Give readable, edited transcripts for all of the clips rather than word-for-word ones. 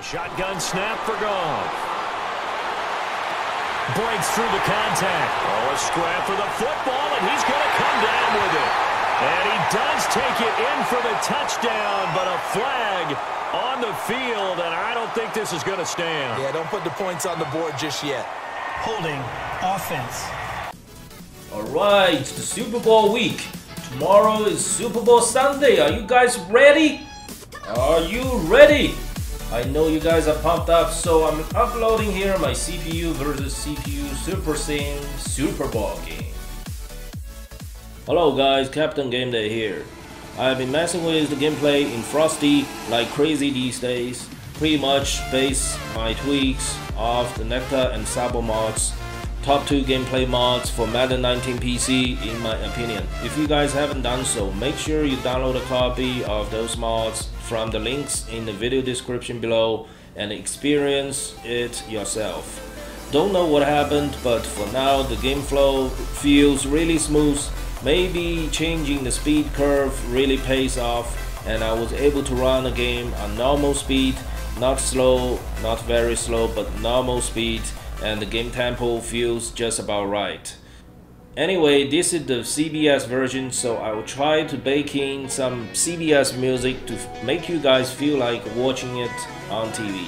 A shotgun snap for Goff. Breaks through the contact. Oh, a scrap for the football, and he's going to come down with it. And he does take it in for the touchdown, but a flag on the field, and I don't think this is going to stand. Yeah, don't put the points on the board just yet. Holding offense. All right, the Super Bowl week. Tomorrow is Super Bowl Sunday. Are you guys ready? Are you ready? I know you guys are pumped up, so I'm uploading here my CPU versus CPU Supersim Super Bowl game. Hello guys, Captain Game Day here. I've been messing with the gameplay in Frosty like crazy these days. Pretty much base my tweaks of the Nectar and Sabo mods. Top 2 gameplay mods for Madden 19 PC in my opinion. If you guys haven't done so, make sure you download a copy of those mods from the links in the video description below and experience it yourself. Don't know what happened, but for now the game flow feels really smooth. Maybe changing the speed curve really pays off, and I was able to run a game on normal speed, not slow, not very slow, but normal speed, and the game tempo feels just about right. Anyway, this is the CBS version, so I will try to bake in some CBS music to make you guys feel like watching it on TV.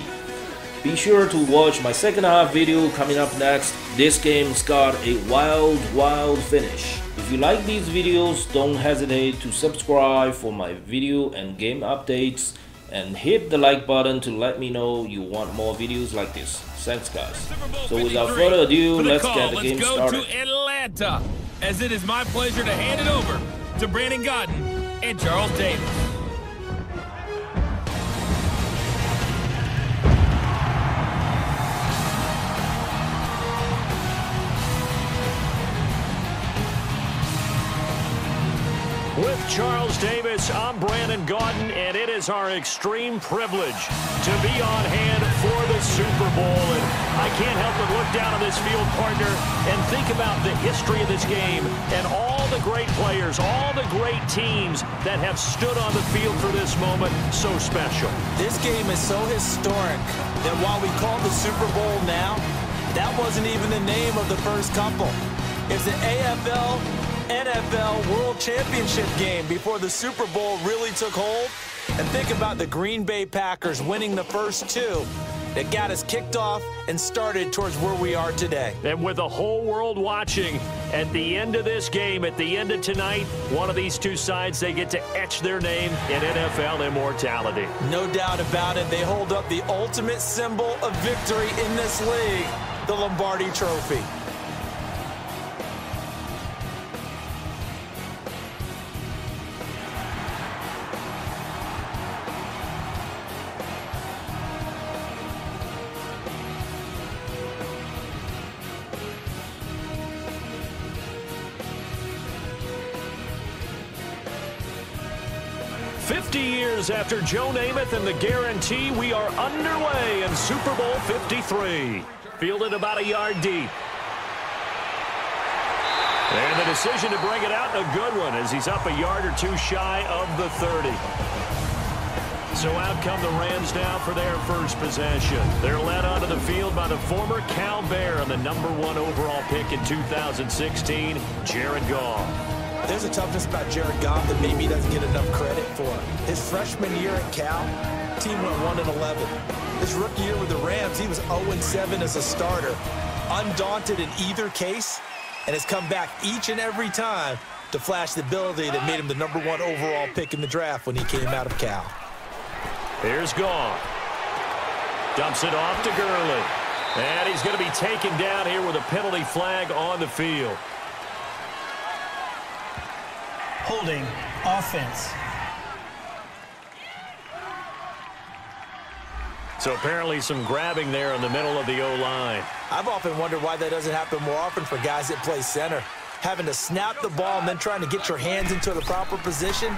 Be sure to watch my second half video coming up next. This game's got a wild finish. If you like these videos, don't hesitate to subscribe for my video and game updates, and hit the like button to let me know you want more videos like this. Thanks guys. So without further ado, let's get the game started. Let's go to Atlanta, as it is my pleasure to hand it over to Brandon Godden and Charles Davis. With Charles Davis, I'm Brandon Godden, and it is our extreme privilege to be on hand for the Super Bowl. And I can't help but look down on this field, partner, and think about the history of this game and all the great players, all the great teams that have stood on the field for this moment. So special. This game is so historic that while we call it the Super Bowl now, that wasn't even the name of the first couple. It's the AFL NFL World Championship game before the Super Bowl really took hold. And think about the Green Bay Packers winning the first 2 that got us kicked off and started towards where we are today. And with the whole world watching, at the end of this game, at the end of tonight, one of these two sides, they get to etch their name in NFL immortality. No doubt about it. They hold up the ultimate symbol of victory in this league, the Lombardi Trophy. Years after Joe Namath and the guarantee, we are underway in Super Bowl 53. Fielded about a yard deep. And the decision to bring it out, a good one, as he's up a yard or 2 shy of the 30. So out come the Rams now for their first possession. They're led onto the field by the former Cal Bear and the #1 overall pick in 2016, Jared Goff. There's a toughness about Jared Goff that maybe he doesn't get enough credit for. His freshman year at Cal, team went 1-11. His rookie year with the Rams, he was 0-7 as a starter. Undaunted in either case, and has come back each and every time to flash the ability that made him the #1 overall pick in the draft when he came out of Cal. Here's Goff. Dumps it off to Gurley. And he's going to be taken down here with a penalty flag on the field. Holding offense. So apparently some grabbing there in the middle of the O-line. I've often wondered why that doesn't happen more often for guys that play center. Having to snap the ball and then trying to get your hands into the proper position,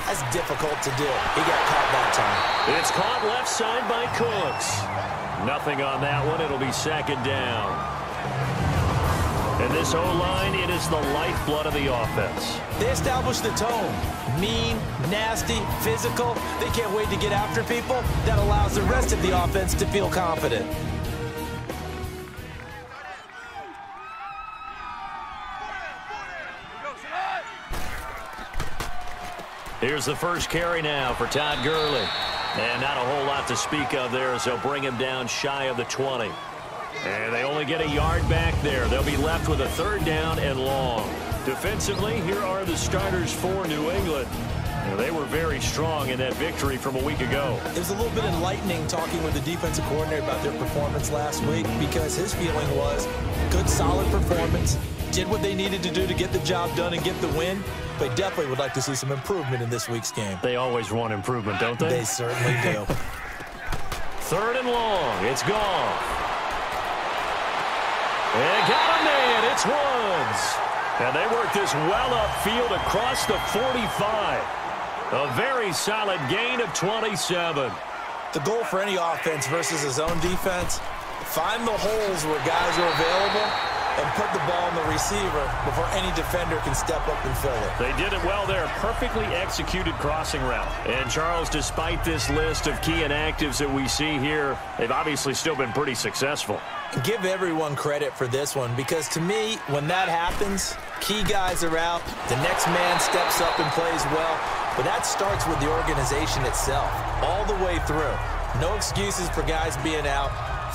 that's difficult to do. He got caught that time. It's caught left side by Cooks. Nothing on that one. It'll be second down. And this O-line, it is the lifeblood of the offense. They establish the tone. Mean, nasty, physical. They can't wait to get after people. That allows the rest of the offense to feel confident. Here's the first carry now for Todd Gurley. And not a whole lot to speak of there as they'll bring him down shy of the 20. And they only get a yard back there. They'll be left with a 3rd down and long. Defensively, here are the starters for New England. They were very strong in that victory from a week ago. It was a little bit enlightening talking with the defensive coordinator about their performance last week because his feeling was good, solid performance, did what they needed to do to get the job done and get the win, but definitely would like to see some improvement in this week's game. They always want improvement, don't they? They certainly do. 3rd and long. It's gone. They got a man. It's Woods. And they work this well upfield across the 45. A very solid gain of 27. The goal for any offense versus his own defense, find the holes where guys are available and put the ball in the receiver before any defender can step up and fill it. They did it well there. Perfectly executed crossing route. And, Charles, despite this list of key inactives that we see here, they've obviously still been pretty successful. Give everyone credit for this one because, to me, when that happens, key guys are out, the next man steps up and plays well, but that starts with the organization itself all the way through. No excuses for guys being out.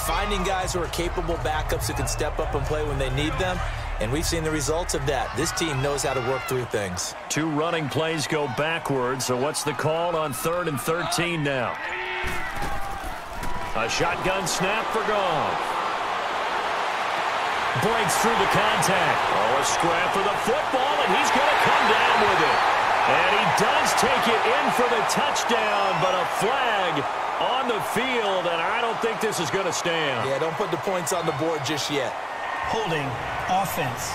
Finding guys who are capable backups who can step up and play when they need them, and we've seen the results of that. This team knows how to work through things. 2 running plays go backwards, so what's the call on 3rd and 13 now? A shotgun snap for Goff. Breaks through the contact. Oh, a scrap for the football, and he's going to come down with it. And he does take it in for the touchdown, but a flag on the field, and I don't think this is going to stand. Yeah, don't put the points on the board just yet. Holding offense.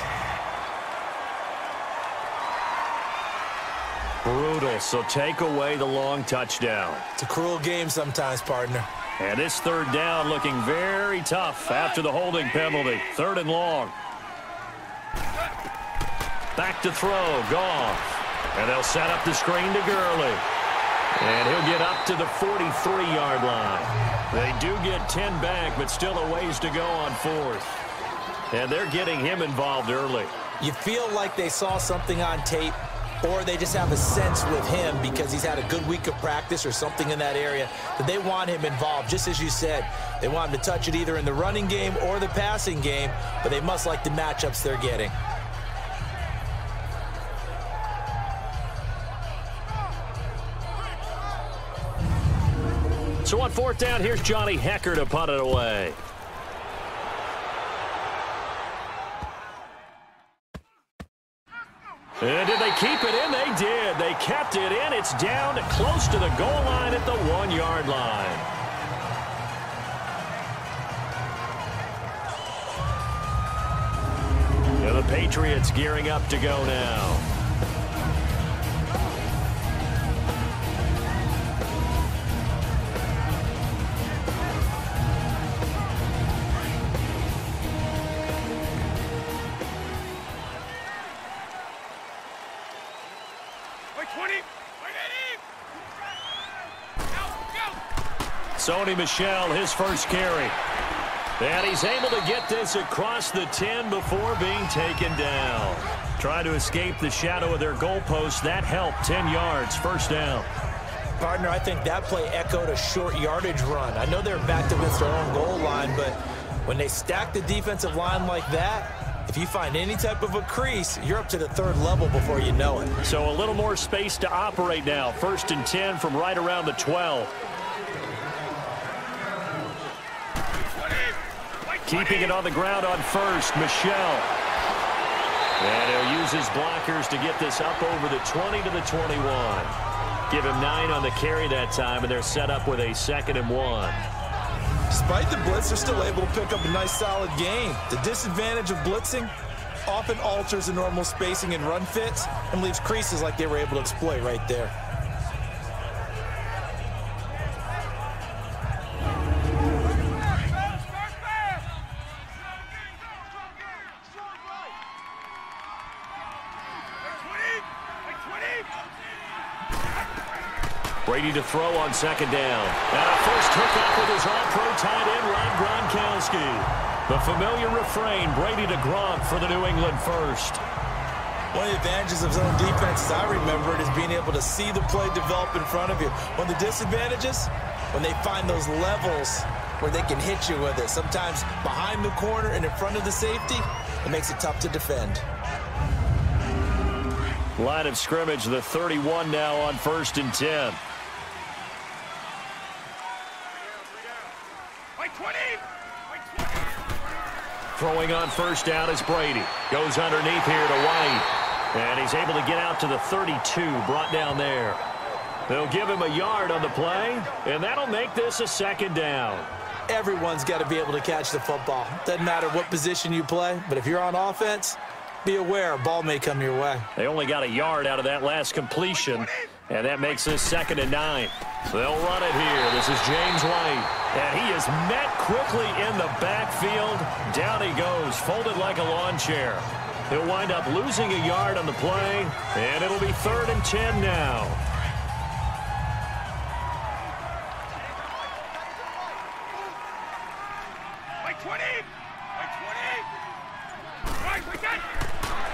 Brutal, so take away the long touchdown. It's a cruel game sometimes, partner. And this 3rd down looking very tough after the holding penalty. 3rd and long. Back to throw, Goff. And they'll set up the screen to Gurley. And he'll get up to the 43-yard line. They do get 10 back, but still a ways to go on 4th. And they're getting him involved early. You feel like they saw something on tape, or they just have a sense with him because he's had a good week of practice or something in that area that they want him involved. Just as you said, they want him to touch it either in the running game or the passing game, but they must like the matchups they're getting. So on 4th down, here's Johnny Hecker to punt it away. And did they keep it in? They did. They kept it in. It's down close to the goal line at the 1-yard line. And the Patriots gearing up to go now. Sony Michel, his first carry. And he's able to get this across the 10 before being taken down. Trying to escape the shadow of their goalpost. That helped. 10 yards, 1st down. Partner, I think that play echoed a short yardage run. I know they're backed against their own goal line, but when they stack the defensive line like that, if you find any type of a crease, you're up to the 3rd level before you know it. So a little more space to operate now. 1st and 10 from right around the 12. Keeping it on the ground on 1st, Michel. And he'll use his blockers to get this up over the 20 to the 21. Give him 9 on the carry that time, and they're set up with a 2nd and 1. Despite the blitz, they're still able to pick up a nice, solid gain. The disadvantage of blitzing often alters the normal spacing and run fits and leaves creases like they were able to exploit right there. Brady to throw on second down. And a first hookup with his all-pro tight end, Rob Gronkowski. The familiar refrain, Brady to Gronk for the New England first. One of the advantages of zone defense, as I remember it, is being able to see the play develop in front of you. One of the disadvantages, when they find those levels where they can hit you with it. Sometimes behind the corner and in front of the safety, it makes it tough to defend. Line of scrimmage, the 31 now on 1st and 10. Throwing on first down is Brady. Goes underneath here to White. And he's able to get out to the 32, brought down there. They'll give him a yard on the play, and that'll make this a second down. Everyone's got to be able to catch the football. Doesn't matter what position you play, but if you're on offense, be aware a ball may come your way. They only got a yard out of that last completion, and that makes this 2nd and 9. They'll run it here. This is James White, and he is met quickly in the backfield. Down he goes, folded like a lawn chair. He'll wind up losing a yard on the play, and it'll be 3rd and 10 now.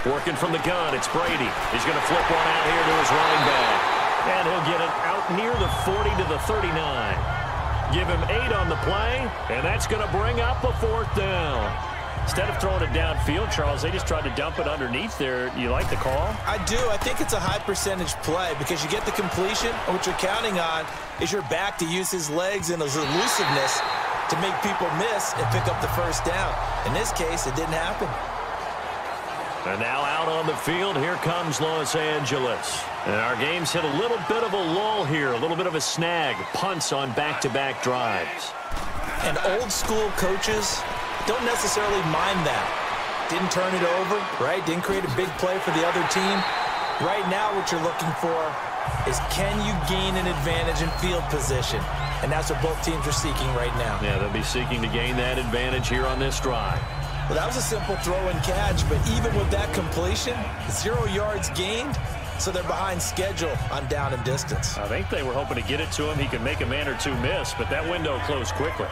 Working from the gun, it's Brady. He's going to flip one out here to his running back. And he'll get it out near the 40 to the 39. Give him 8 on the play, and that's going to bring up a 4th down. Instead of throwing it downfield, Charles, they just tried to dump it underneath there. You like the call? I do. I think it's a high percentage play because you get the completion, and what you're counting on is your back to use his legs and his elusiveness to make people miss and pick up the first down. In this case, it didn't happen. And now out on the field, here comes Los Angeles. And our game's hit a little bit of a lull here, a little bit of a snag. Punts on back-to-back drives. And old-school coaches don't necessarily mind that. Didn't turn it over, right? Didn't create a big play for the other team. Right now, what you're looking for is can you gain an advantage in field position? And that's what both teams are seeking right now. Yeah, they'll be seeking to gain that advantage here on this drive. Well, that was a simple throw and catch, but even with that completion, 0 yards gained, so they're behind schedule on down and distance. I think they were hoping to get it to him. He could make a man or two miss, but that window closed quickly.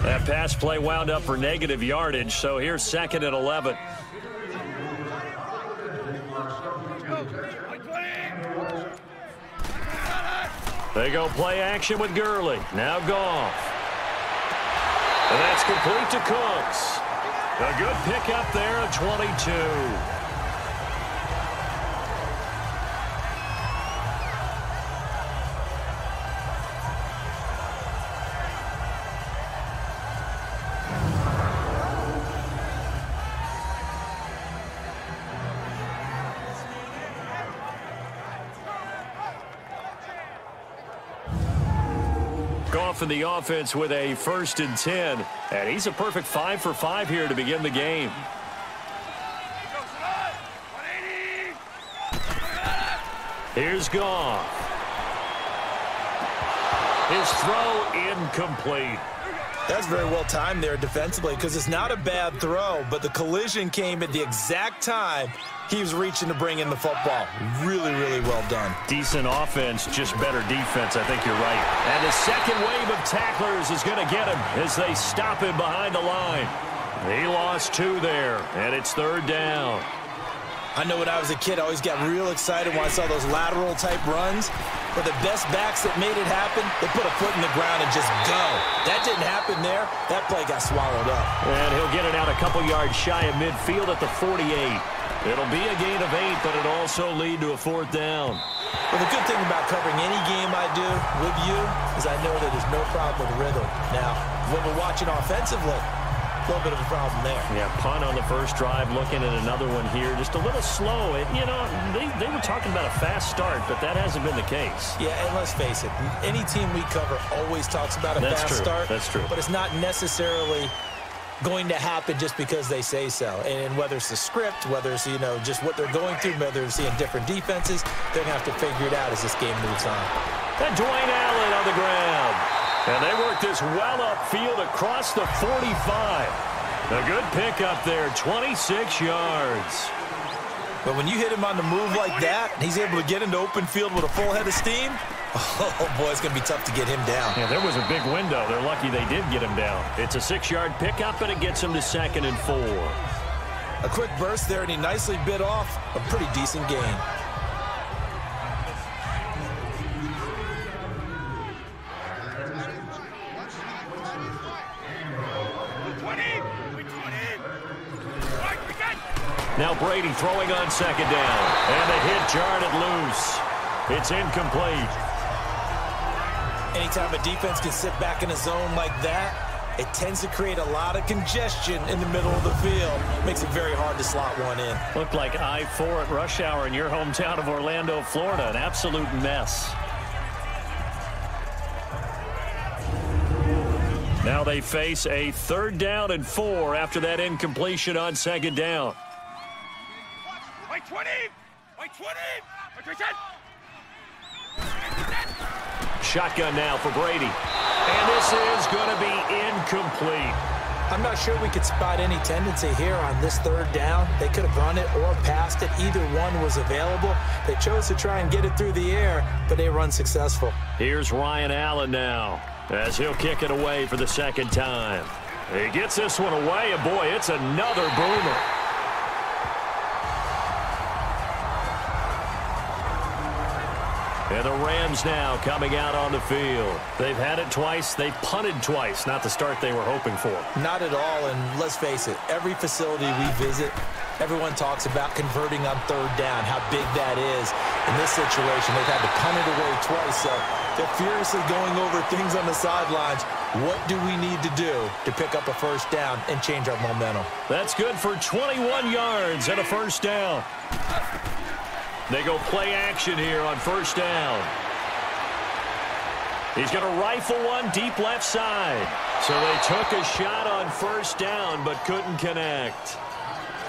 That pass play wound up for negative yardage, so here's 2nd and 11. They go play action with Gurley. Now Goff. And that's complete to Cooks. A good pickup there at 22. Goff in the offense with a 1st and 10. And he's a perfect 5 for 5 here to begin the game. Here's Goff. His throw incomplete. That's very well timed there defensively because it's not a bad throw, but the collision came at the exact time he was reaching to bring in the football. Really, really well done. Decent offense, just better defense. I think you're right. And the second wave of tacklers is going to get him as they stop him behind the line. He lost 2 there, and it's 3rd down. I know when I was a kid, I always got real excited when I saw those lateral-type runs. But the best backs that made it happen, they put a foot in the ground and just go. That didn't happen there. That play got swallowed up. And he'll get it out a couple yards shy of midfield at the 48. It'll be a gain of 8, but it'll also lead to a 4th down. Well, the good thing about covering any game I do with you is I know that there's no problem with rhythm. Now, when we're watching offensively, a little bit of a problem there. Yeah, punt on the first drive, looking at another one here. Just a little slow. You know, they were talking about a fast start, but that hasn't been the case. Yeah, and let's face it, any team we cover always talks about a fast start. That's true. But it's not necessarily going to happen just because they say so. And whether it's the script, whether it's, you know, just what they're going through, whether it's seeing different defenses, they're going to have to figure it out as this game moves on. And Dwayne Allen on the ground. And they work this well upfield across the 45. A good pickup there, 26 yards. But when you hit him on the move like that, and he's able to get into open field with a full head of steam, oh, boy, it's going to be tough to get him down. Yeah, there was a big window. They're lucky they did get him down. It's a 6-yard pickup, and it gets him to 2nd and 4. A quick burst there, and he nicely bit off a pretty decent gain. Now Brady throwing on 2nd down. And the hit jarred it loose. It's incomplete. Anytime a defense can sit back in a zone like that, it tends to create a lot of congestion in the middle of the field. Makes it very hard to slot one in. Looked like I-4 at rush hour in your hometown of Orlando, Florida. An absolute mess. Now they face a 3rd down and 4 after that incompletion on 2nd down. Wait 20! Wait 20! Shotgun now for Brady. And this is going to be incomplete. I'm not sure we could spot any tendency here on this 3rd down. They could have run it or passed it. Either one was available. They chose to try and get it through the air, but they were unsuccessful. Here's Ryan Allen now, as he'll kick it away for the 2nd time. He gets this one away, and boy, it's another boomer. And the Rams now coming out on the field. They've had it twice. They've punted twice. Not the start they were hoping for. Not at all, and let's face it, every facility we visit, everyone talks about converting on 3rd down, how big that is. In this situation, they've had to punt it away twice, so they're furiously going over things on the sidelines. What do we need to do to pick up a 1st down and change our momentum? That's good for 21 yards and a 1st down. They go play action here on 1st down. He's going to rifle one deep left side. So they took a shot on 1st down but couldn't connect.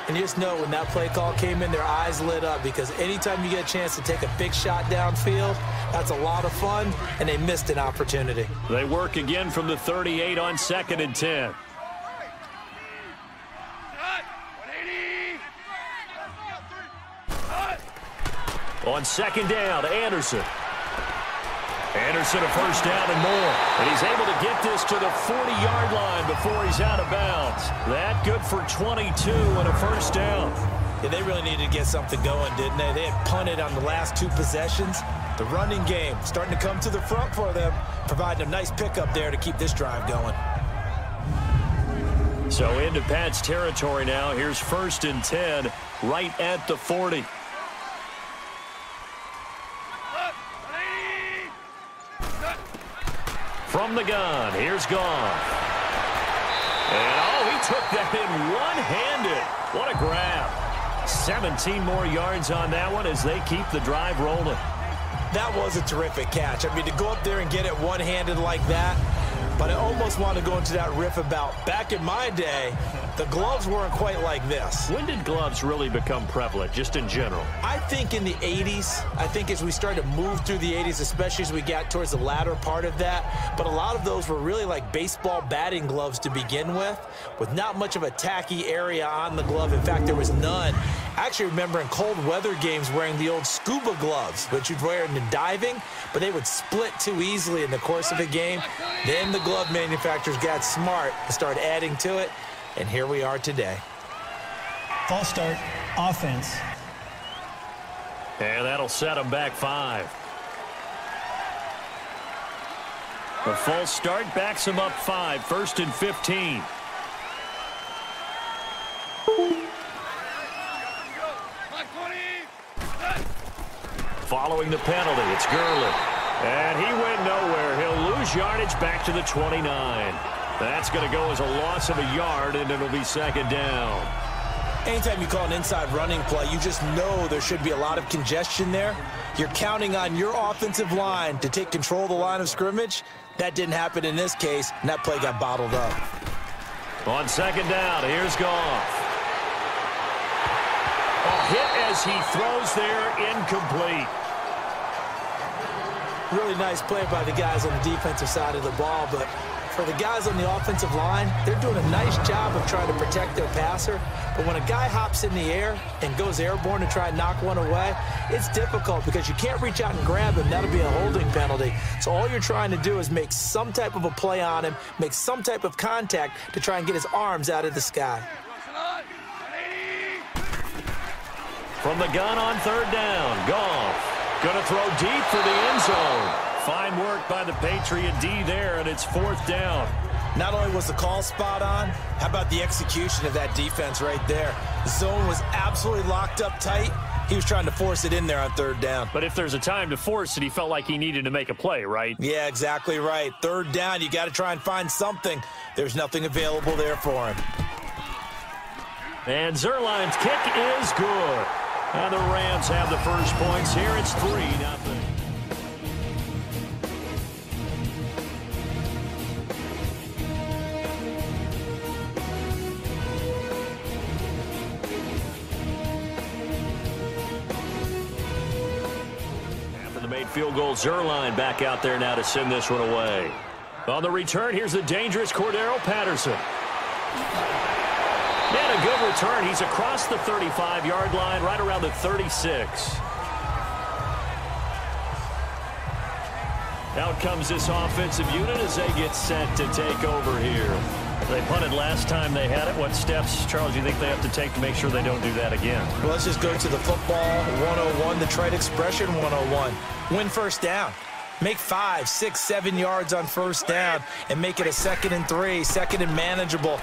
And you just know when that play call came in, their eyes lit up, because anytime you get a chance to take a big shot downfield, that's a lot of fun, and they missed an opportunity. They work again from the 38 on 2nd and 10. On 2nd down, Anderson. Anderson a 1st down and more. And he's able to get this to the 40-yard line before he's out of bounds. That good for 22 and a 1st down. Yeah, they really needed to get something going, didn't they? They had punted on the last 2 possessions. The running game starting to come to the front for them, providing a nice pickup there to keep this drive going. So into Pat's territory now. Here's 1st and 10 right at the 40. From the gun, here's Goff. And, oh, he took that in one-handed. What a grab. 17 more yards on that one as they keep the drive rolling. That was a terrific catch. I mean, to go up there and get it one-handed like that, but I almost want to go into that riff about back in my day, the gloves weren't quite like this. When did gloves really become prevalent, just in general? I think in the 80s. I think as we started to move through the 80s, especially as we got towards the latter part of that. But a lot of those were really like baseball batting gloves to begin with not much of a tacky area on the glove. In fact, there was none. I actually remember in cold weather games wearing the old scuba gloves, which you'd wear in diving, but they would split too easily in the course of a game. Then the glove manufacturers got smart and started adding to it, and here we are today. False start, offense. And that'll set them back 5. A false start backs them up 5, 1st and 15. Following the penalty, it's Gurley. And he went nowhere. He'll lose yardage back to the 29. That's going to go as a loss of a yard, and it'll be 2nd down. Anytime you call an inside running play, you just know there should be a lot of congestion there. You're counting on your offensive line to take control of the line of scrimmage. That didn't happen in this case, and that play got bottled up. On 2nd down, here's Goff. A hit as he throws there, incomplete. Really nice play by the guys on the defensive side of the ball, but for the guys on the offensive line, they're doing a nice job of trying to protect their passer. But when a guy hops in the air and goes airborne to try and knock one away, it's difficult because you can't reach out and grab him. That'll be a holding penalty. So all you're trying to do is make some type of a play on him, make some type of contact to try and get his arms out of the sky. From the gun on third down, Goff going to throw deep for the end zone. Fine work by the Patriot D there, and it's fourth down. Not only was the call spot on, how about the execution of that defense right there? The zone was absolutely locked up tight. He was trying to force it in there on third down. But if there's a time to force it, he felt like he needed to make a play, right? Yeah, exactly right. Third down, you got to try and find something. There's nothing available there for him. And Zerline's kick is good. And the Rams have the first points here. It's 3-0. After the made field goal, Zerline back out there now to send this one away. On the return, here's the dangerous Cordero Patterson. And a good return. He's across the 35-yard line, right around the 36. Out comes this offensive unit as they get set to take over here. They punted last time they had it. What steps, Charles, do you think they have to take to make sure they don't do that again? Well, let's just go to the football 101, the trade expression 101. Win first down. Make 5, 6, 7 yards on first down and make it a 2nd and 3, 2nd and manageable.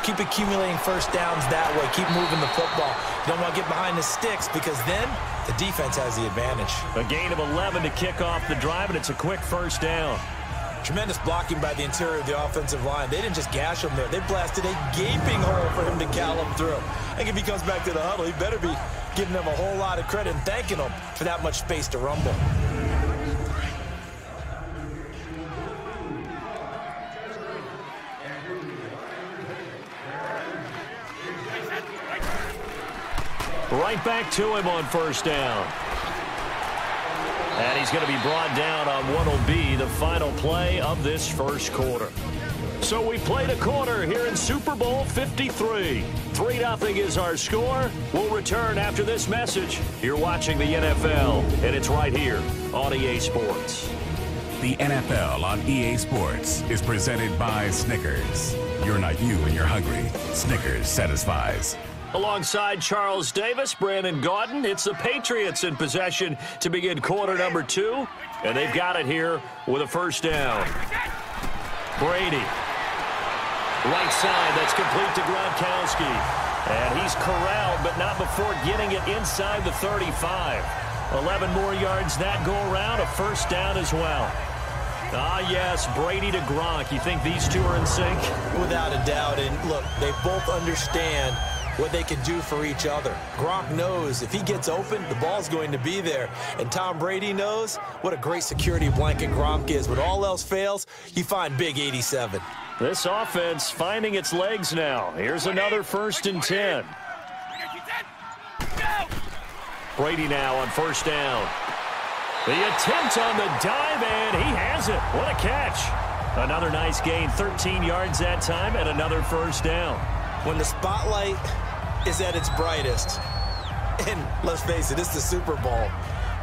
Keep accumulating first downs that way. Keep moving the football. You don't want to get behind the sticks because then the defense has the advantage. A gain of 11 to kick off the drive, and it's a quick first down. Tremendous blocking by the interior of the offensive line. They didn't just gash him there. They blasted a gaping hole for him to gallop through. I think if he comes back to the huddle, he better be giving them a whole lot of credit and thanking them for that much space to rumble. Right back to him on first down. And he's going to be brought down on what will be the final play of this first quarter. So we played a quarter here in Super Bowl 53. 3-0 is our score. We'll return after this message. You're watching the NFL, and it's right here on EA Sports. The NFL on EA Sports is presented by Snickers. You're not you when you're hungry. Snickers satisfies. Alongside Charles Davis, Brandon Gaudin, it's the Patriots in possession to begin quarter number 2. And they've got it here with a first down. Brady. Right side, that's complete to Gronkowski. And he's corralled, but not before getting it inside the 35. 11 more yards that go around, a first down as well. Ah, yes, Brady to Gronk. You think these two are in sync? Without a doubt. And look, they both understand what they can do for each other. Gronk knows if he gets open, the ball's going to be there. And Tom Brady knows what a great security blanket Gronk is. When all else fails, you find big 87. This offense finding its legs now. Here's another 1st and 10. Brady now on first down. The attempt on the dive, and he has it. What a catch. Another nice gain, 13 yards that time, and another first down. When the spotlight is at its brightest, and let's face it, it's the Super Bowl,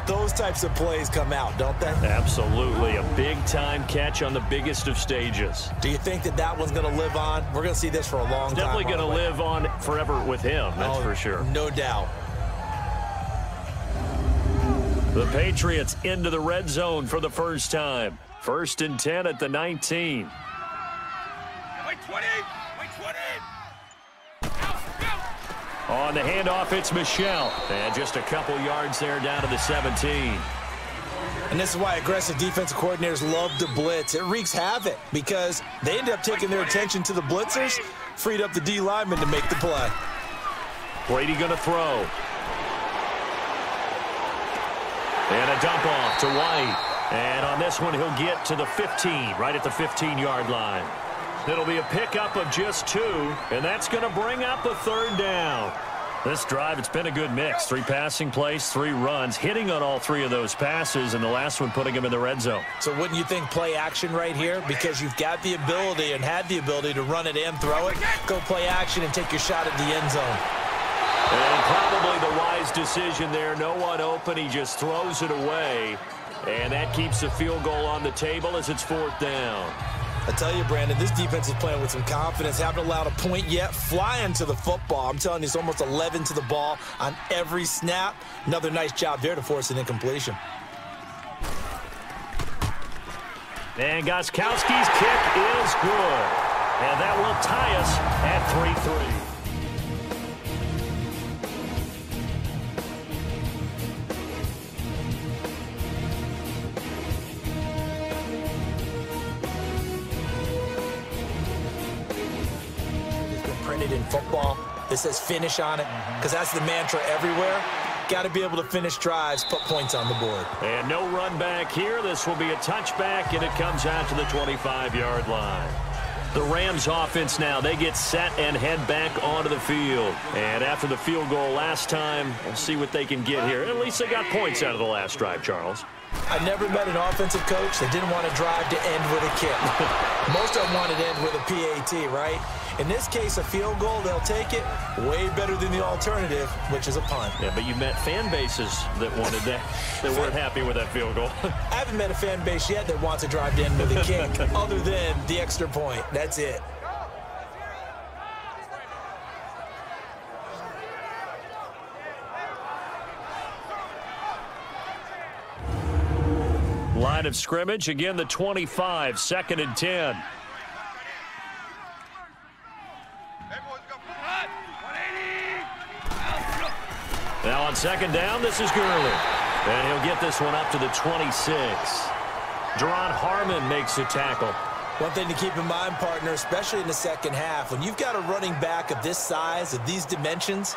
those types of plays come out, don't they? Absolutely. A big-time catch on the biggest of stages. Do you think that that one's going to live on? We're going to see this for a long time. Definitely going to live on forever with him, that's for sure. No doubt. The Patriots into the red zone for the first time. 1st and 10 at the 19. Wait 20! Wait 20! On the handoff, it's Michel. And just a couple yards there down to the 17. And this is why aggressive defensive coordinators love to blitz. It wreaks havoc because they end up taking their attention to the blitzers, freed up the D lineman to make the play. Brady going to throw. And a dump off to White. And on this one, he'll get to the 15, right at the 15-yard line. It'll be a pickup of just 2, and that's going to bring up a 3rd down. This drive, it's been a good mix. 3 passing plays, 3 runs, hitting on all 3 of those passes, and the last one putting him in the red zone. So wouldn't you think play action right here? Because you've got the ability and had the ability to run it and throw it. Go play action and take your shot at the end zone. And probably the wise decision there. No one open. He just throws it away. And that keeps the field goal on the table as it's 4th down. I tell you, Brandon, this defense is playing with some confidence. Haven't allowed a point yet. Flying to the football. I'm telling you, it's almost 11 to the ball on every snap. Another nice job there to force an incompletion. And Gostkowski's kick is good. And that will tie us at 3-3. In football, this says finish on it, because that's the mantra everywhere. Got to be able to finish drives, put points on the board. And no run back here. This will be a touchback, and it comes out to the 25-yard line. The Rams offense now, they get set and head back onto the field. And after the field goal last time, we'll see what they can get here. At least they got points out of the last drive, Charles. I never met an offensive coach that didn't want to drive to end with a kick. Most of them wanted to end with a PAT, right? In this case, a field goal, they'll take it. Way better than the alternative, which is a punt. Yeah, but you met fan bases that wanted that, that weren't happy with that field goal. I haven't met a fan base yet that wants to drive to end with a kick, other than the extra point. That's it. Line of scrimmage, again the 25, 2nd and 10. Now on 2nd down, this is Gurley. And he'll get this one up to the 26. Deron Harmon makes the tackle. One thing to keep in mind, partner, especially in the second half, when you've got a running back of this size, of these dimensions,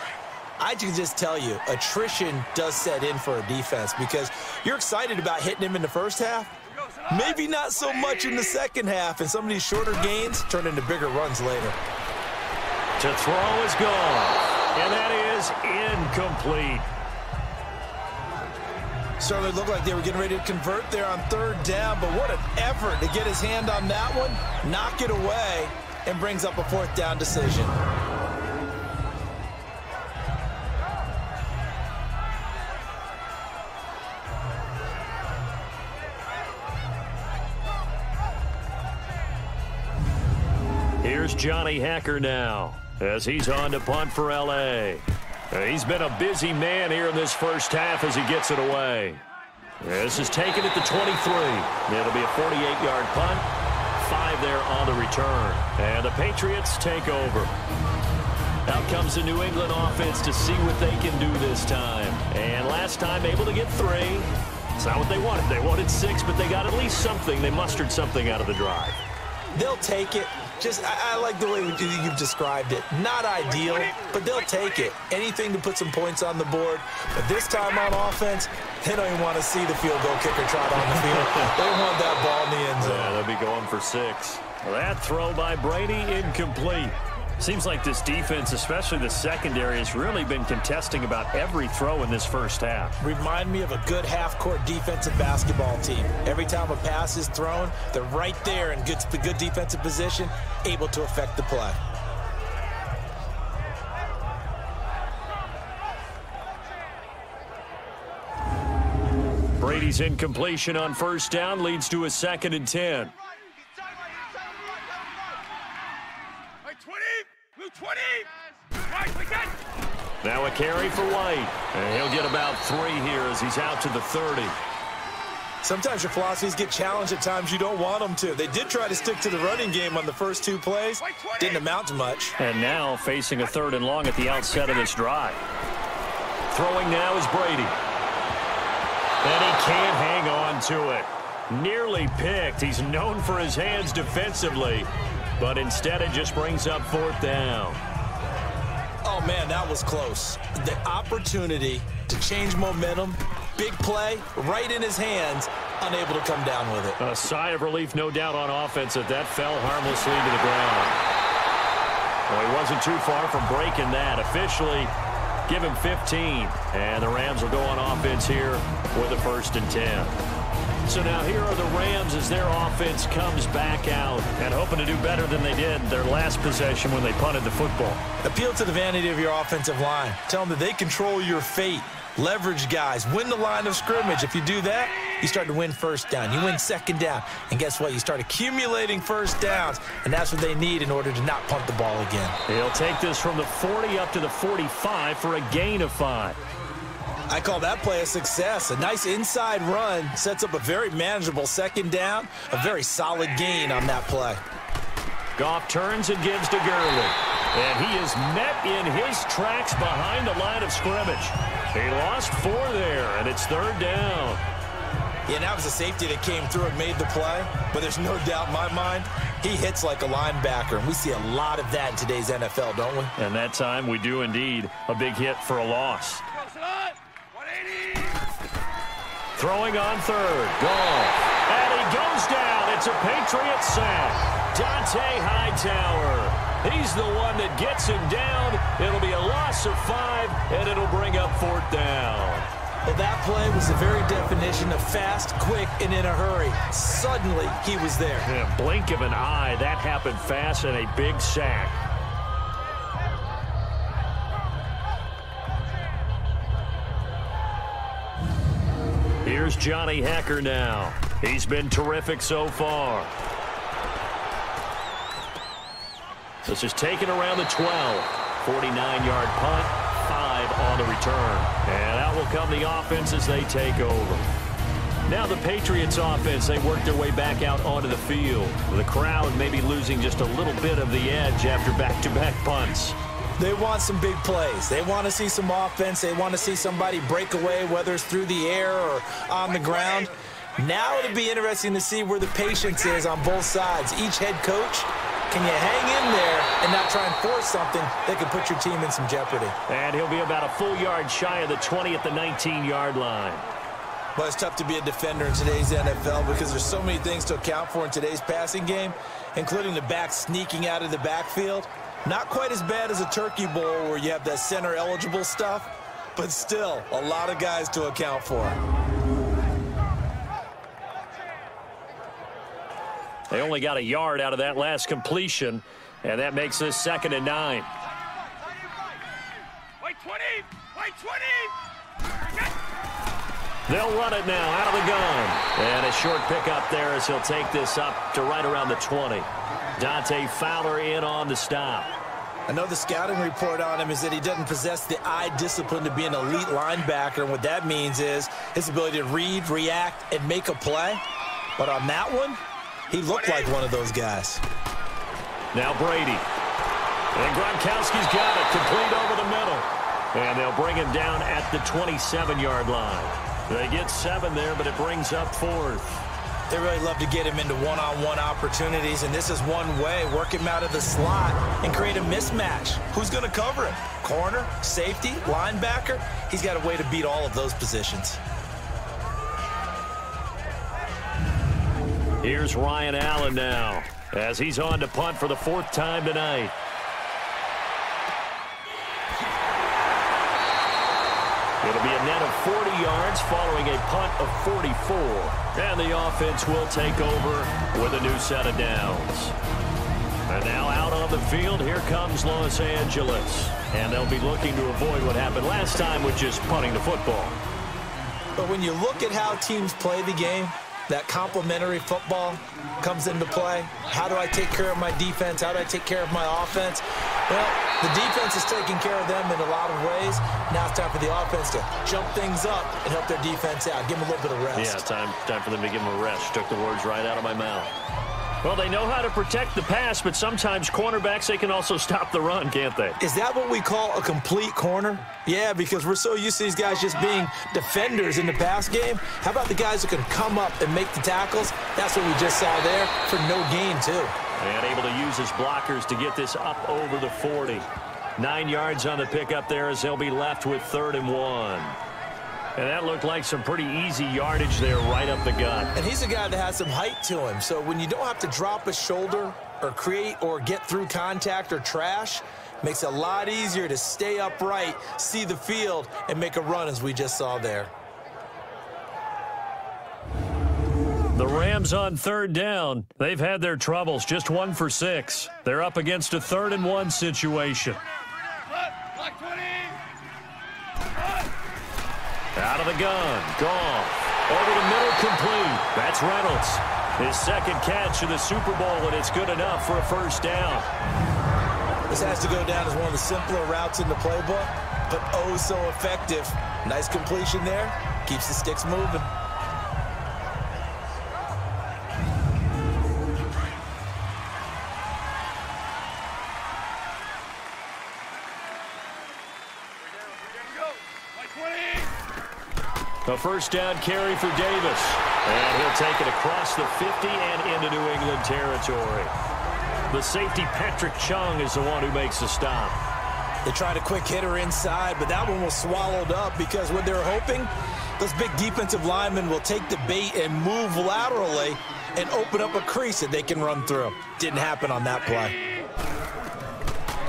I can just tell you, attrition does set in for a defense because you're excited about hitting him in the first half. Maybe not so much in the second half, and some of these shorter gains turn into bigger runs later. To throw is gone, and that is incomplete. Certainly looked like they were getting ready to convert there on 3rd down, but what an effort to get his hand on that one, knock it away, and brings up a 4th down decision. Here's Johnny Hacker now as he's on to punt for L.A. He's been a busy man here in this first half as he gets it away. This is taken at the 23. It'll be a 48-yard punt. 5 there on the return. And the Patriots take over. Out comes the New England offense to see what they can do this time. And last time able to get 3. It's not what they wanted. They wanted 6, but they got at least something. They mustered something out of the drive. They'll take it. I like the way you've described it. Not ideal, but they'll take it. Anything to put some points on the board. But this time on offense, they don't even want to see the field goal kicker trot on the field. They want that ball in the end zone. Yeah, they'll be going for 6. That throw by Brady, incomplete. Seems like this defense, especially the secondary, has really been contesting about every throw in this first half. Remind me of a good half-court defensive basketball team. Every time a pass is thrown, they're right there in good defensive position, able to affect the play. Brady's incompletion on 1st down leads to a 2nd and 10. Now a carry for White. And he'll get about 3 here as he's out to the 30. Sometimes your philosophies get challenged at times you don't want them to. They did try to stick to the running game on the first 2 plays. Didn't amount to much. And now facing a 3rd and long at the outset of this drive. Throwing now is Brady. And he can't hang on to it. Nearly picked. He's known for his hands defensively. But instead it just brings up 4th down. Oh, man, that was close. The opportunity to change momentum, big play, right in his hands, unable to come down with it. A sigh of relief, no doubt, on offense that fell harmlessly to the ground. Well, he wasn't too far from breaking that. Officially, Give him 15. And the Rams will go on offense here with a 1st and 10. So now here are the Rams as their offense comes back out and hoping to do better than they did their last possession when they punted the football. Appeal to the vanity of your offensive line. Tell them that they control your fate. Leverage guys. Win the line of scrimmage. If you do that, you start to win 1st down. You win 2nd down. And guess what? You start accumulating 1st downs. And that's what they need in order to not punt the ball again. He'll take this from the 40 up to the 45 for a gain of 5. I call that play a success. A nice inside run sets up a very manageable 2nd down. A very solid gain on that play. Goff turns and gives to Gurley. And he is met in his tracks behind the line of scrimmage. He lost 4 there, and it's 3rd down. Yeah, that was a safety that came through and made the play. But there's no doubt in my mind, he hits like a linebacker. And we see a lot of that in today's NFL, don't we? And that time we do indeed. A big hit for a loss. Throwing on 3rd. Goff. And he goes down. It's a Patriots sack. Dante Hightower. He's the one that gets him down. It'll be a loss of 5, and it'll bring up 4th down. Well, that play was the very definition of fast, quick, and in a hurry. Suddenly, he was there. Yeah, blink of an eye. That happened fast and a big sack. Here's Johnny Hekker now. He's been terrific so far. This is taken around the 12. 49-yard punt, 5 on the return. And out will come the offense as they take over. Now the Patriots offense, they work their way back out onto the field. The crowd may be losing just a little bit of the edge after back-to-back punts. They want some big plays. They want to see some offense. They want to see somebody break away, whether it's through the air or on the ground. Now it'll be interesting to see where the patience is on both sides. Each head coach, can you hang in there and not try and force something that could put your team in some jeopardy? And he'll be about a full yard shy of the 20 at the 19-yard line. Well, it's tough to be a defender in today's NFL because there's so many things to account for in today's passing game, including the back sneaking out of the backfield. Not quite as bad as a turkey bowl where you have that center-eligible stuff, but still a lot of guys to account for. They only got a yard out of that last completion, and that makes this 2nd and 9. Wait 20! Wait 20! They'll run it now out of the gun. And a short pickup there as he'll take this up to right around the 20. Dante Fowler in on the stop. I know the scouting report on him is that he doesn't possess the eye discipline to be an elite linebacker. And what that means is his ability to read, react, and make a play. But on that one, he looked like one of those guys. Now Brady. And Gronkowski's got it, complete over the middle. And they'll bring him down at the 27-yard line. They get 7 there, but it brings up 4th. They really love to get him into one-on-one opportunities, and this is one way. Work him out of the slot and create a mismatch. Who's going to cover him? Corner, safety, linebacker? He's got a way to beat all of those positions. Here's Ryan Allen now as he's on to punt for the 4th time tonight. It'll be a net of 40 yards following a punt of 44. And the offense will take over with a new set of downs. And now out on the field, here comes Los Angeles. And they'll be looking to avoid what happened last time with just punting the football. But when you look at how teams play the game, that complementary football comes into play. How do I take care of my defense? How do I take care of my offense? Well, the defense is taking care of them in a lot of ways. Now it's time for the offense to jump things up and help their defense out. Give them a little bit of rest. Yeah, time for them to give them a rest. Took the words right out of my mouth. Well, they know how to protect the pass, but sometimes cornerbacks, they can also stop the run, can't they? Is that what we call a complete corner? Yeah, because we're so used to these guys just being defenders in the pass game. How about the guys who can come up and make the tackles? That's what we just saw there for no gain, too. And able to use his blockers to get this up over the 40. 9 yards on the pickup there as they'll be left with 3rd and 1. And that looked like some pretty easy yardage there right up the gut. And he's a guy that has some height to him. So when you don't have to drop a shoulder or create or get through contact or trash, Makes it a lot easier to stay upright, see the field, and make a run as we just saw there. The Rams on third down. They've had their troubles, just 1 for 6. They're up against a 3rd and 1 situation. Out of the gun, gone. Over the middle, complete. That's Reynolds. His second catch of the Super Bowl, and it's good enough for a first down. This has to go down as one of the simpler routes in the playbook, but oh so effective. Nice completion there. Keeps the sticks moving. A first down carry for Davis. And he'll take it across the 50 and into New England territory. The safety, Patrick Chung, is the one who makes the stop. They tried a quick hitter inside, but that one was swallowed up because what they're hoping, those big defensive linemen will take the bait and move laterally and open up a crease that they can run through. Didn't happen on that play.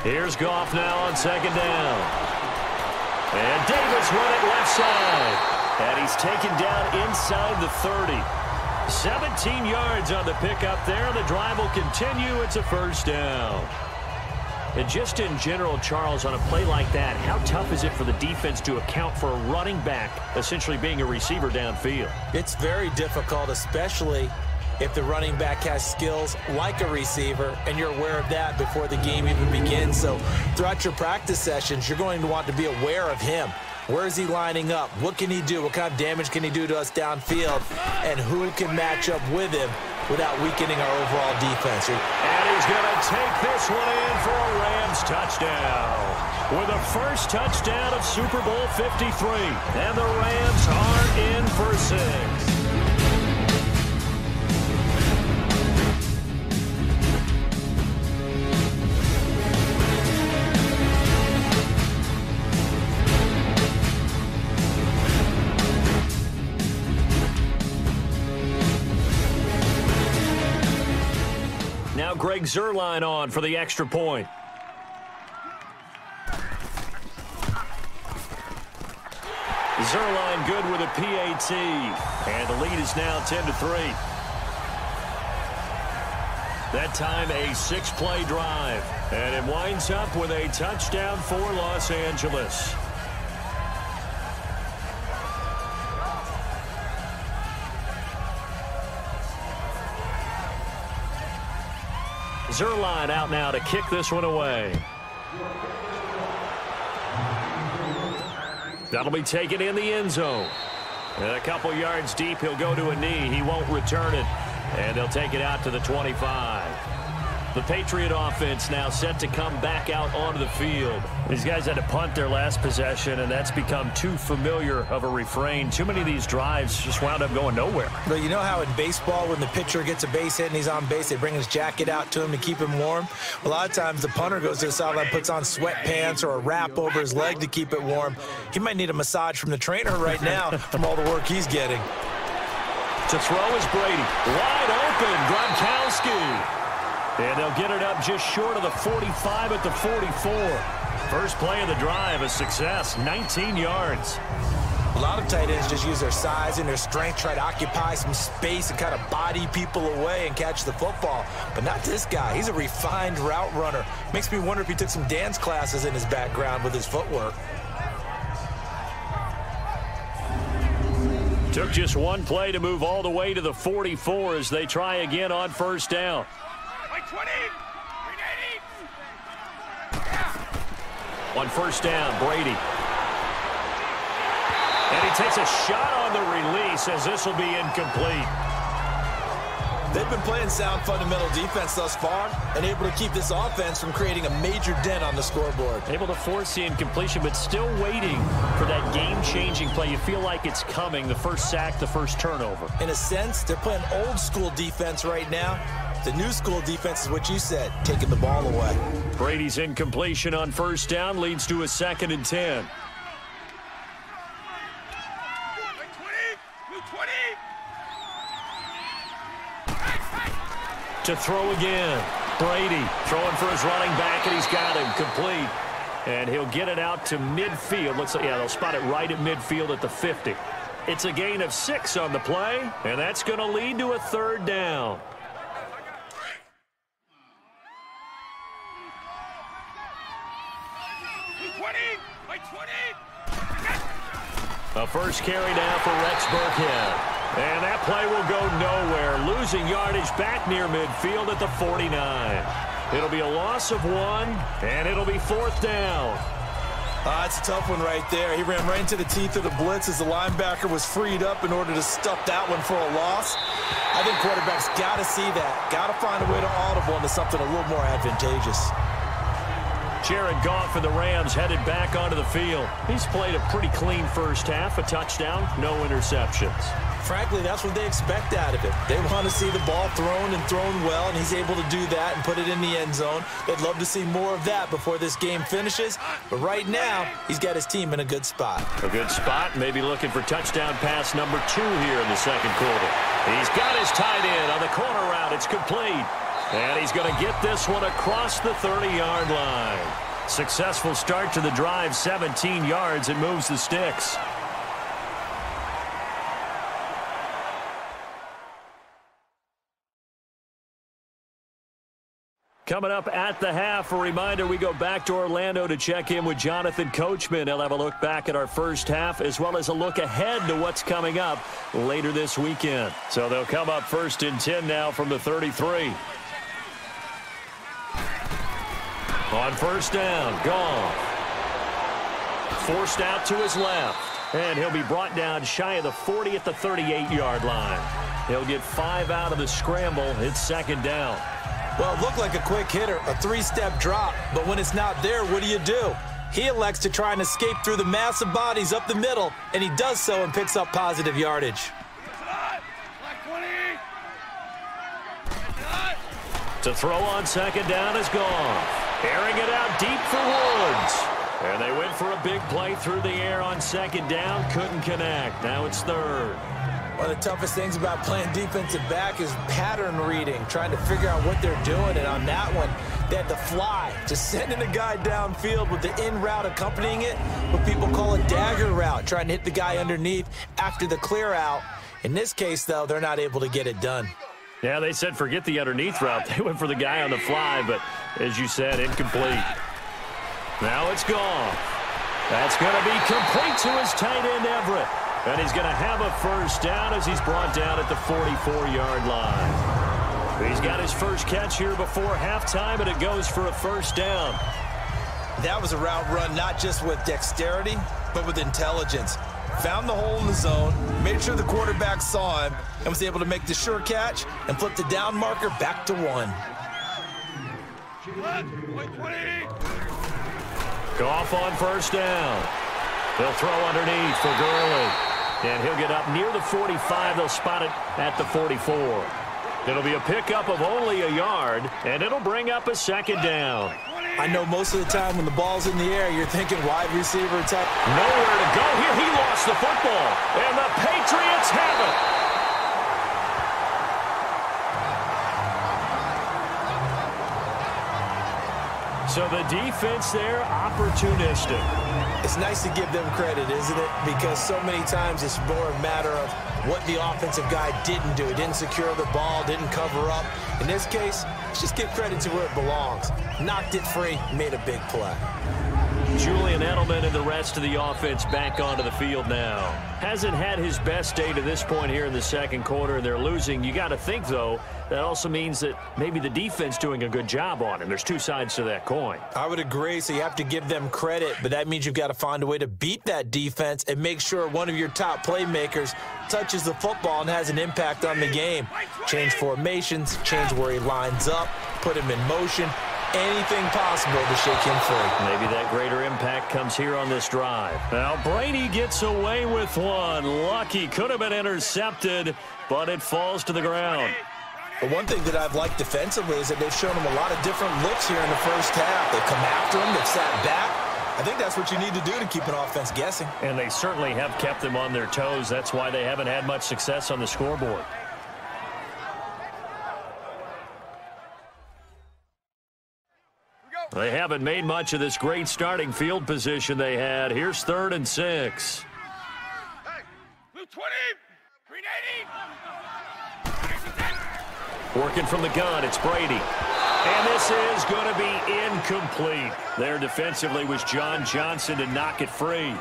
Here's Goff now on second down. And Davis run it left side. And he's taken down inside the 30. 17 yards on the pickup there. The drive will continue. It's a first down. And just in general, Charles, on a play like that, how tough is it for the defense to account for a running back essentially being a receiver downfield? It's very difficult, especially if the running back has skills like a receiver, and you're aware of that before the game even begins. So throughout your practice sessions, you're going to want to be aware of him. Where is he lining up? What can he do? What kind of damage can he do to us downfield? And who can match up with him without weakening our overall defense? And he's going to take this one in for a Rams touchdown. With a first touchdown of Super Bowl 53. And the Rams are in for 6. Now Greg Zuerlein on for the extra point. Zuerlein good with a PAT. And the lead is now 10-3. That time a 6-play drive. And it winds up with a touchdown for Los Angeles. Zuerlein out now to kick this one away. That'll be taken in the end zone. And a couple yards deep, he'll go to a knee. He won't return it. And they'll take it out to the 25. The Patriot offense now set to come back out onto the field. These guys had to punt their last possession, and that's become too familiar of a refrain. Too many of these drives just wound up going nowhere. But you know how in baseball, when the pitcher gets a base hit and he's on base, they bring his jacket out to him to keep him warm? A lot of times the punter goes to the sideline, puts on sweatpants or a wrap over his leg to keep it warm. He might need a massage from the trainer right now from all the work he's getting. To throw is Brady. Wide open, Gronkowski. And they'll get it up just short of the 45 at the 44. First play of the drive, a success, 19 yards. A lot of tight ends just use their size and their strength, try to occupy some space and kind of body people away and catch the football. But not this guy. He's a refined route runner. Makes me wonder if he took some dance classes in his background with his footwork. Took just one play to move all the way to the 44 as they try again on first down. On first down, Brady. And he takes a shot on the release as this will be incomplete. They've been playing sound fundamental defense thus far and able to keep this offense from creating a major dent on the scoreboard. Able to force the incompletion, but still waiting for that game-changing play. You feel like it's coming, the first sack, the first turnover. In a sense, they're playing old-school defense right now. The new school defense is what you said, taking the ball away. Brady's incompletion on first down leads to a 2nd and 10. To throw again. Brady throwing for his running back, and he's got him complete. And he'll get it out to midfield. Looks like, yeah, they'll spot it right at midfield at the 50. It's a gain of 6 on the play, and that's going to lead to a 3rd down. A first carry now for Rex Burkhead. And that play will go nowhere. Losing yardage back near midfield at the 49. It'll be a loss of 1, and it'll be 4th down. It's a tough one right there. He ran right into the teeth of the blitz as the linebacker was freed up in order to stuff that one for a loss. I think quarterbacks got to see that. Got to find a way to audible into something a little more advantageous. Jared Goff for the Rams headed back onto the field. He's played a pretty clean first half, a touchdown, no interceptions. Frankly, that's what they expect out of it. They want to see the ball thrown and thrown well, and he's able to do that and put it in the end zone. They'd love to see more of that before this game finishes, but right now, he's got his team in a good spot. A good spot, maybe looking for touchdown pass number 2 here in the second quarter. He's got his tight end on the corner route. It's complete. And he's going to get this one across the 30-yard line. Successful start to the drive, 17 yards. It moves the sticks. Coming up at the half, a reminder, we go back to Orlando to check in with Jonathan Coachman. He'll have a look back at our first half as well as a look ahead to what's coming up later this weekend. So they'll come up 1st and 10 now from the 33. On first down, Goff. Forced out to his left. And he'll be brought down shy of the 40 at the 38-yard line. He'll get 5 out of the scramble. It's 2nd down. Well, it looked like a quick hitter, a 3-step drop. But when it's not there, what do? He elects to try and escape through the mass of bodies up the middle, and he does so and picks up positive yardage. To throw on 2nd down is Goff. Airing it out deep for Woods. And they went for a big play through the air on 2nd down. Couldn't connect. Now it's 3rd. One of the toughest things about playing defensive back is pattern reading, trying to figure out what they're doing. And on that one, they had to fly, just sending a guy downfield with the in route accompanying it, what people call a dagger route, trying to hit the guy underneath after the clear out. In this case, though, they're not able to get it done. Yeah, they said forget the underneath route. They went for the guy on the fly, but as you said, incomplete. Now it's Goff. That's going to be complete to his tight end, Everett. And he's going to have a 1st down as he's brought down at the 44-yard line. He's got his first catch here before halftime, and it goes for a 1st down. That was a route run not just with dexterity, but with intelligence. Found the hole in the zone, made sure the quarterback saw him, and was able to make the sure catch and flip the down marker back to 1. Goff on 1st down. They'll throw underneath for Gurley. And he'll get up near the 45. They'll spot it at the 44. It'll be a pickup of only a yard, and it'll bring up a 2nd down. I know most of the time when the ball's in the air, you're thinking wide receiver type. Nowhere to go here. He lost the football, and the Patriots have it. So the defense there, opportunistic. It's nice to give them credit, isn't it? Because so many times it's more a matter of what the offensive guy didn't do. He didn't secure the ball, didn't cover up. In this case, let's just give credit to where it belongs. Knocked it free, made a big play. Julian Edelman and the rest of the offense back onto the field now. Hasn't had his best day to this point here in the second quarter, and they're losing. You got to think, though, that also means that maybe the defense doing a good job on him. There's two sides to that coin. I would agree, so you have to give them credit, but that means you've got to find a way to beat that defense and make sure one of your top playmakers touches the football and has an impact on the game. Change formations, change where he lines up, put him in motion. Anything possible to shake him free. Maybe that greater impact comes here on this drive. Now Brady gets away with one. Lucky, could have been intercepted, but it falls to the ground. But one thing that I've liked defensively is that they've shown him a lot of different looks here in the first half. They've come after him, they've sat back. I think that's what you need to do to keep an offense guessing. And they certainly have kept them on their toes. That's why they haven't had much success on the scoreboard. They haven't made much of this great starting field position they had. Here's 3rd and 6. Hey, blue 20, green 80. Working from the gun, it's Brady. And this is going to be incomplete. There defensively was John Johnson to knock it free.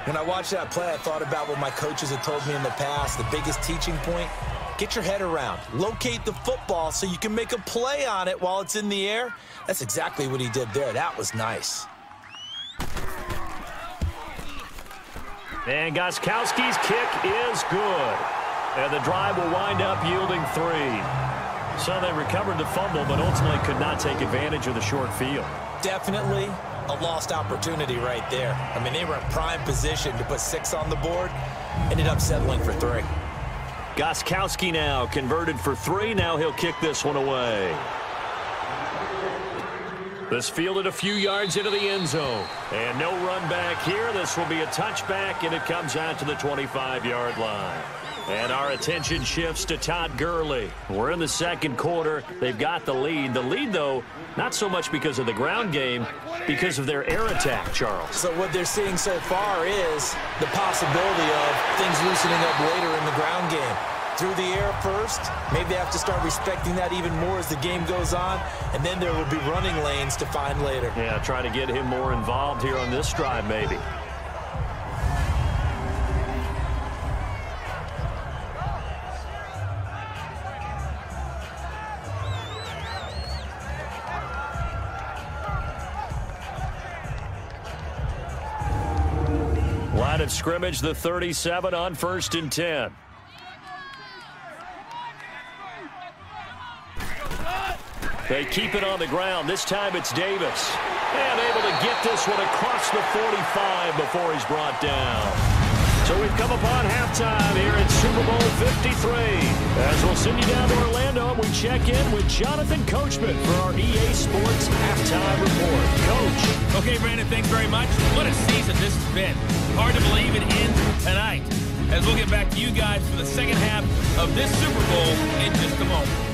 When I watched that play, I thought about what my coaches had told me in the past. The biggest teaching point, get your head around. Locate the football so you can make a play on it while it's in the air. That's exactly what he did there. That was nice. And Gostkowski's kick is good. And the drive will wind up yielding 3. So they recovered the fumble, but ultimately could not take advantage of the short field. Definitely a lost opportunity right there. I mean, they were in prime position to put 6 on the board. Ended up settling for 3. Gostkowski now converted for 3. Now he'll kick this one away. This fielded a few yards into the end zone. And no run back here. This will be a touchback, and it comes out to the 25-yard line. And our attention shifts to Todd Gurley. We're in the second quarter. They've got the lead. The lead, though, not so much because of the ground game, because of their air attack, Charles. So what they're seeing so far is the possibility of things loosening up later in the ground game. Through the air first, maybe they have to start respecting that even more as the game goes on, and then there will be running lanes to find later. Yeah, trying to get him more involved here on this drive, maybe. Line of scrimmage, the 37 on 1st and 10. They keep it on the ground. This time it's Davis. And able to get this one across the 45 before he's brought down. So we've come upon halftime here at Super Bowl 53. As we'll send you down to Orlando, we check in with Jonathan Coachman for our EA Sports Halftime Report. Coach. Okay, Brandon, thanks very much. What a season this has been. Hard to believe it ends tonight. As we'll get back to you guys for the second half of this Super Bowl in just a moment.